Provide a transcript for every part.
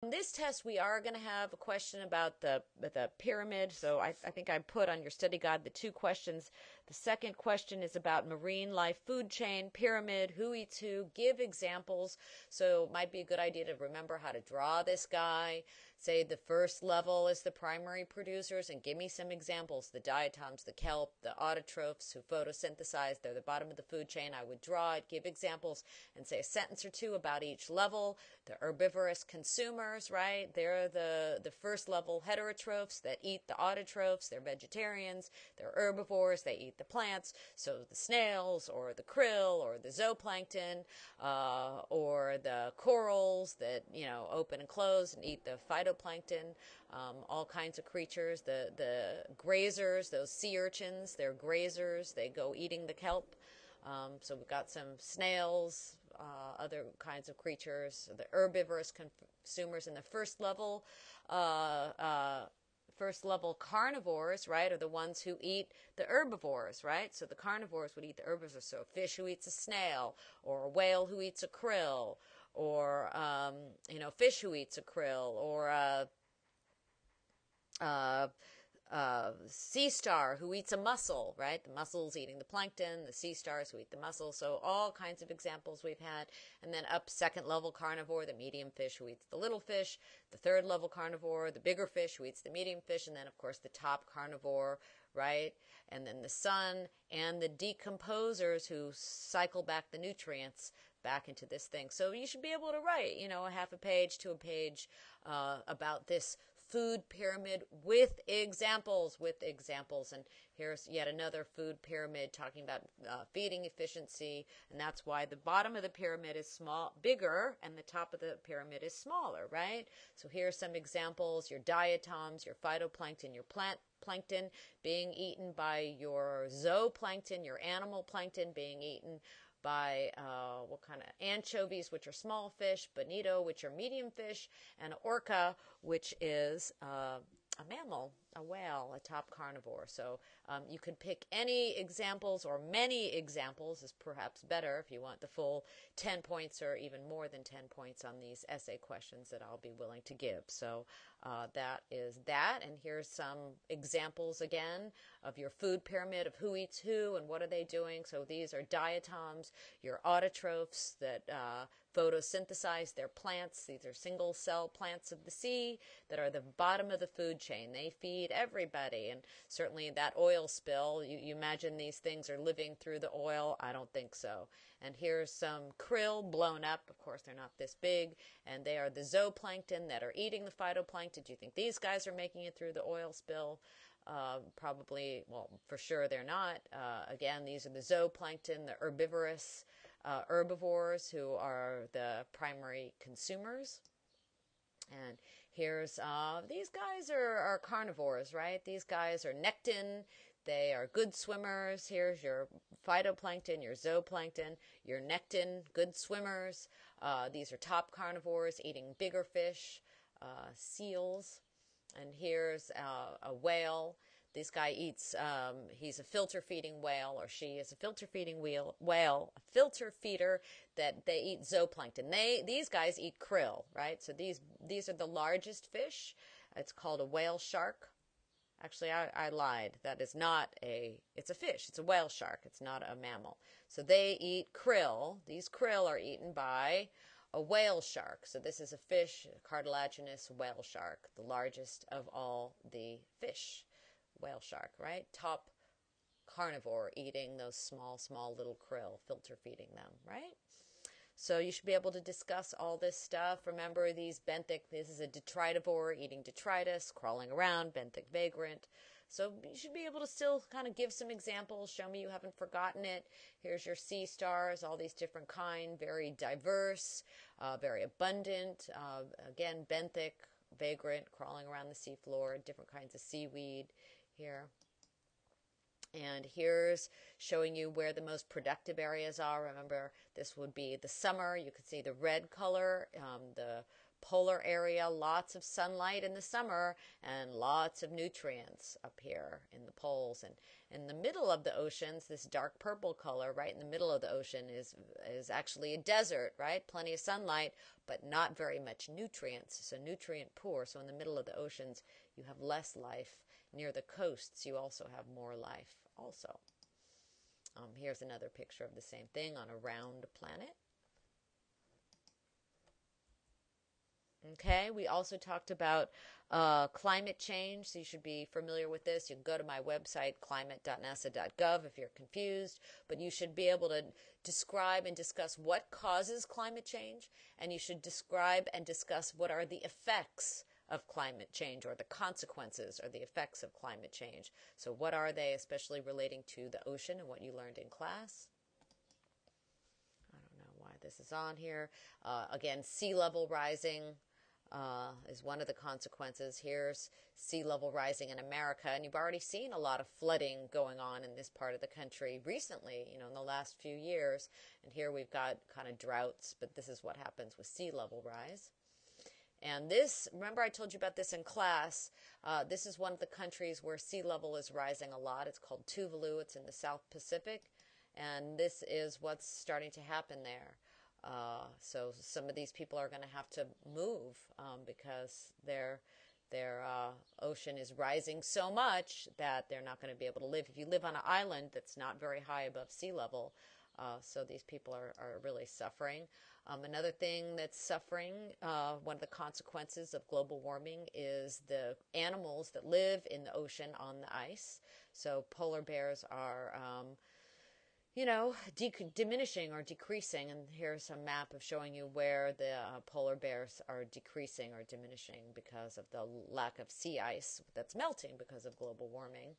In this test, we are going to have a question about the pyramid. So I think I put on your study guide the two questions. The second question is about marine life food chain, pyramid, who eats who, give examples. So it might be a good idea to remember how to draw this guy. Say the first level is the primary producers, and give me some examples. The diatoms, the kelp, the autotrophs who photosynthesize, they're the bottom of the food chain. I would draw it, give examples, and say a sentence or two about each level. The herbivorous consumers, right? They're the first level heterotrophs that eat the autotrophs. They're vegetarians. They're herbivores. They eat the plants. So the snails or the krill or the zooplankton or the corals that, open and close and eat the phytoplankton, all kinds of creatures. The grazers, those sea urchins, they're grazers. They go eating the kelp. So we've got some snails, other kinds of creatures, the herbivorous consumers in the first level carnivores, right, are the ones who eat the herbivores, right? So the carnivores would eat the herbivores. So a fish who eats a snail, or a whale who eats a krill, or fish who eats a krill, or sea star who eats a mussel, right? The mussels eating the plankton, the sea stars who eat the mussels. So all kinds of examples we've had. And then up second level carnivore, the medium fish who eats the little fish, the third level carnivore, the bigger fish who eats the medium fish, and then of course the top carnivore, right? And then the sun and the decomposers who cycle back the nutrients back into this thing. So you should be able to write, a half a page to a page about this food pyramid with examples. And here's yet another food pyramid talking about feeding efficiency, and that's why the bottom of the pyramid is bigger, and the top of the pyramid is smaller, right? So here's some examples: your diatoms, your phytoplankton, your plant plankton being eaten by your zooplankton, your animal plankton being eaten by what kind of anchovies, which are small fish, bonito, which are medium fish, and orca, which is a mammal, a whale, a top carnivore. So you could pick any examples, or many examples is perhaps better if you want the full 10 points or even more than 10 points on these essay questions that I'll be willing to give. So that is that. And here's some examples again of your food pyramid of who eats who and what are they doing. So these are diatoms, your autotrophs that photosynthesize their plants. These are single cell plants of the sea that are the bottom of the food chain. They feed everybody, and certainly that oil spill, you imagine these things are living through the oil? I don't think so. And here's some krill blown up. Of course, they're not this big, and they are the zooplankton that are eating the phytoplankton. Do you think these guys are making it through the oil spill? Probably, well, for sure they're not. Again, these are the zooplankton, the herbivorous herbivores who are the primary consumers. And here's, these guys are carnivores, right? These guys are nectin. They are good swimmers. Here's your phytoplankton, your zooplankton, your nectin, good swimmers. These are top carnivores eating bigger fish, seals. And here's a whale. This guy eats, he's a filter feeding whale, or she is a filter feeding whale, a filter feeder that they eat zooplankton. These guys eat krill, right? So these are the largest fish. It's called a whale shark. Actually, I lied. That is not it's a fish. It's a whale shark. It's not a mammal. So they eat krill. These krill are eaten by a whale shark. So this is a fish, a cartilaginous whale shark, the largest of all the fish. Whale shark, right? Top carnivore eating those small little krill, filter feeding them, right? So you should be able to discuss all this stuff. Remember these benthic, this is a detritivore eating detritus, crawling around, benthic vagrant. So you should be able to still kind of give some examples, show me you haven't forgotten it. Here's your sea stars, all these different kind, very diverse, very abundant. Again, benthic, vagrant, crawling around the seafloor, different kinds of seaweed here. And here's showing you where the most productive areas are. Remember, this would be the summer. You can see the red color, the polar area, lots of sunlight in the summer and lots of nutrients up here in the poles. And in the middle of the oceans, this dark purple color right in the middle of the ocean is actually a desert, right? Plenty of sunlight, but not very much nutrients, so nutrient poor. So in the middle of the oceans, you have less life. Near the coasts, you also have more life also. Here's another picture of the same thing on a round planet. Okay, we also talked about climate change, so you should be familiar with this. You can go to my website, climate.nasa.gov, if you're confused, but you should be able to describe and discuss what causes climate change, and you should describe and discuss what are the effects of climate change, or the consequences or the effects of climate change. So what are they, especially relating to the ocean and what you learned in class? I don't know why this is on here. Again, sea level rising is one of the consequences. Here's sea level rising in America, and you've already seen a lot of flooding going on in this part of the country recently, in the last few years. And here we've got kind of droughts, but this is what happens with sea level rise. And this, remember I told you about this in class, this is one of the countries where sea level is rising a lot. It's called Tuvalu. It's in the South Pacific. And this is what's starting to happen there. So some of these people are going to have to move because their ocean is rising so much that they're not going to be able to live. If you live on an island that's not very high above sea level, so these people are really suffering. Another thing that's suffering, one of the consequences of global warming is the animals that live in the ocean on the ice. So polar bears are, diminishing or decreasing. And here's a map of showing you where the polar bears are decreasing or diminishing because of the lack of sea ice that's melting because of global warming.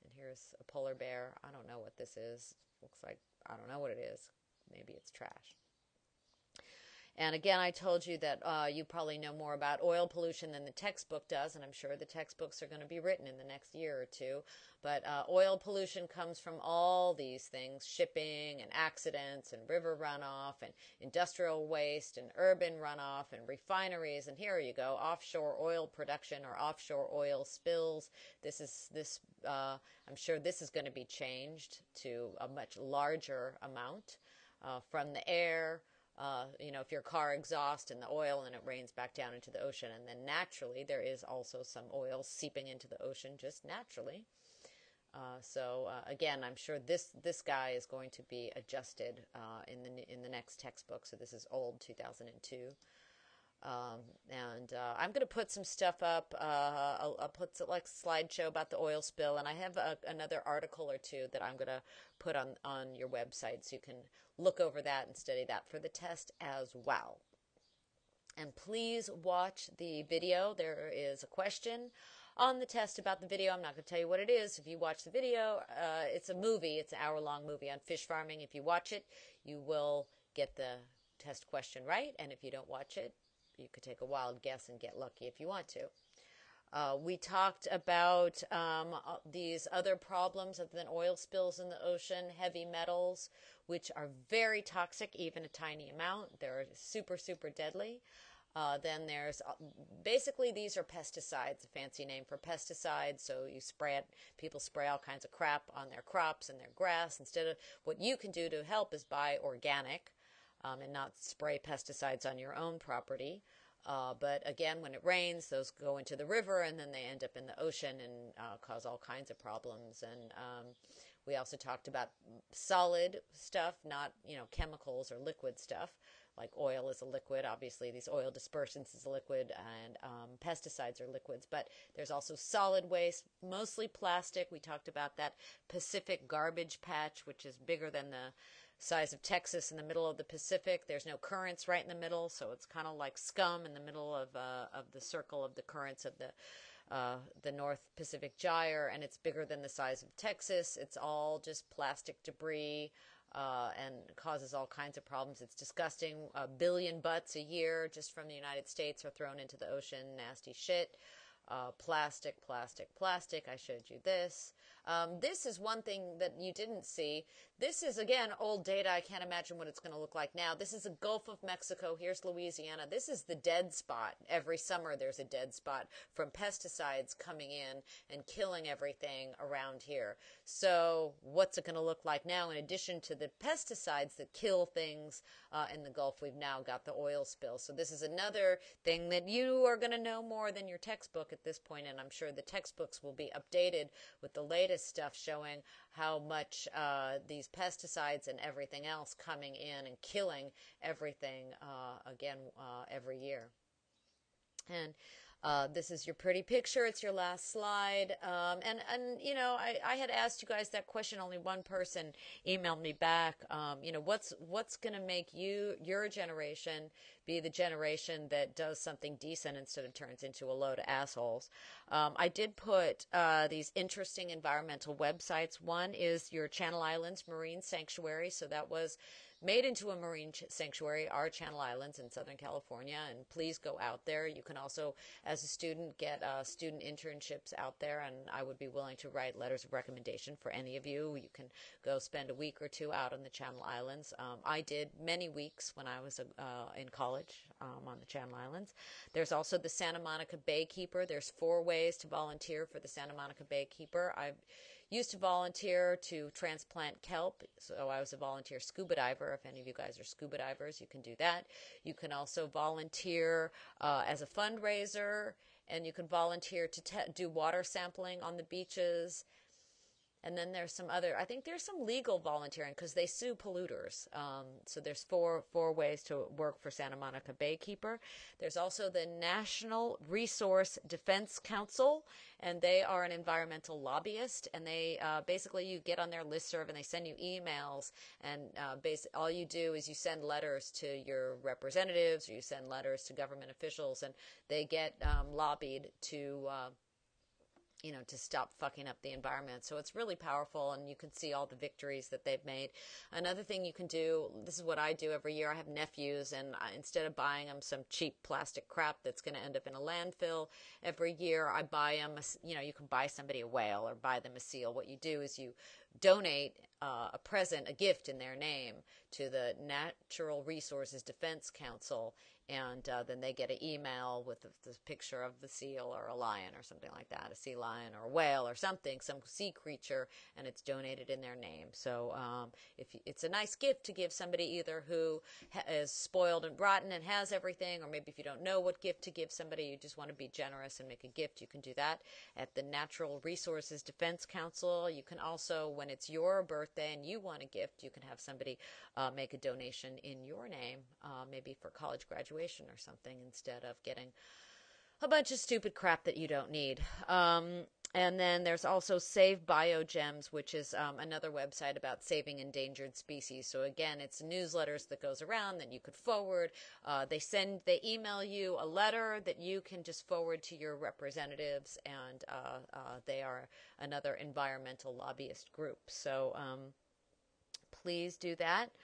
And here's a polar bear. I don't know what this is. Looks like, I don't know what it is. Maybe it's trash. And again, I told you that you probably know more about oil pollution than the textbook does, and I'm sure the textbooks are going to be written in the next year or two. But oil pollution comes from all these things: shipping and accidents and river runoff and industrial waste and urban runoff and refineries. And here you go, offshore oil production or offshore oil spills. I'm sure this is going to be changed to a much larger amount from the air. If your car exhausts and the oil, and it rains back down into the ocean. And then naturally, there is also some oil seeping into the ocean just naturally. Again, I'm sure this guy is going to be adjusted in the next textbook. So this is old 2002. I'm going to put some stuff up. I'll put like a slideshow about the oil spill, and I have another article or two that I'm going to put on your website, so you can look over that and study that for the test as well. And please watch the video. There is a question on the test about the video. I'm not going to tell you what it is. If you watch the video, it's a movie. It's an hour-long movie on fish farming. If you watch it, you will get the test question right. And if you don't watch it, you could take a wild guess and get lucky if you want to. We talked about these other problems other than oil spills in the ocean, heavy metals, which are very toxic, even a tiny amount. They're super, super deadly. Then there's basically, these are pesticides, a fancy name for pesticides. So you spray it, people spray all kinds of crap on their crops and their grass. Instead of, what you can do to help is buy organic and not spray pesticides on your own property. But again, when it rains, those go into the river and then they end up in the ocean and cause all kinds of problems. And we also talked about solid stuff, not chemicals or liquid stuff. Like oil is a liquid. Obviously, these oil dispersants is a liquid, and pesticides are liquids. But there's also solid waste, mostly plastic. We talked about that Pacific garbage patch, which is bigger than the size of Texas in the middle of the Pacific. There's no currents right in the middle, so it's kind of like scum in the middle of the circle of the currents of the North Pacific Gyre, and it's bigger than the size of Texas. It's all just plastic debris and causes all kinds of problems. It's disgusting. 1 billion butts a year just from the United States are thrown into the ocean. Nasty shit. Plastic. I showed you this. This is one thing that you didn't see. This is, again, old data. I can't imagine what it's going to look like now. This is the Gulf of Mexico. Here's Louisiana. This is the dead spot. Every summer there's a dead spot from pesticides coming in and killing everything around here. So what's it going to look like now? In addition to the pesticides that kill things in the Gulf, we've now got the oil spill. So this is another thing that you are going to know more than your textbook at this point, and I'm sure the textbooks will be updated with the latest stuff showing how much these pesticides and everything else coming in and killing everything again every year. And this is your pretty picture. It's your last slide. And you know, I had asked you guys that question. Only one person emailed me back. You know, what's going to make your generation be the generation that does something decent instead of turns into a load of assholes? I did put these interesting environmental websites. One is your Channel Islands Marine Sanctuary. So that was made into a marine sanctuary, our Channel Islands in Southern California, and please go out there. You can also, as a student, get student internships out there, and I would be willing to write letters of recommendation for any of you. You can go spend a week or two out on the Channel Islands. I did many weeks when I was in college on the Channel Islands. There's also the Santa Monica Baykeeper. There's 4 ways to volunteer for the Santa Monica Baykeeper. I've used to volunteer to transplant kelp, so I was a volunteer scuba diver. If any of you guys are scuba divers, you can do that. You can also volunteer as a fundraiser, and you can volunteer to do water sampling on the beaches. And then there's some other, I think there's some legal volunteering because they sue polluters. So there's four ways to work for Santa Monica Baykeeper. There's also the National Resource Defense Council, and they are an environmental lobbyist. And they basically, you get on their listserv and they send you emails. And all you do is you send letters to your representatives, or you send letters to government officials, and they get lobbied to to stop fucking up the environment. So it's really powerful, and you can see all the victories that they've made. Another thing you can do, this is what I do every year. I have nephews, and instead of buying them some cheap plastic crap that's going to end up in a landfill, every year I buy them, you can buy somebody a whale or buy them a seal. What you do is you donate a present, a gift in their name to the Natural Resources Defense Council, and then they get an email with the picture of the seal or a lion or something like that, a sea lion or a whale or something, some sea creature, and it's donated in their name. So it's a nice gift to give somebody either who is spoiled and rotten and has everything, or maybe if you don't know what gift to give somebody, you just want to be generous and make a gift, you can do that at the Natural Resources Defense Council. You can also, when it's your birthday and you want a gift, you can have somebody make a donation in your name, maybe for college graduation or something, instead of getting a bunch of stupid crap that you don't need. And then there's also Save Biogems, which is another website about saving endangered species. So again, it's newsletters that goes around that you could forward. They email you a letter that you can just forward to your representatives, and they are another environmental lobbyist group. So please do that.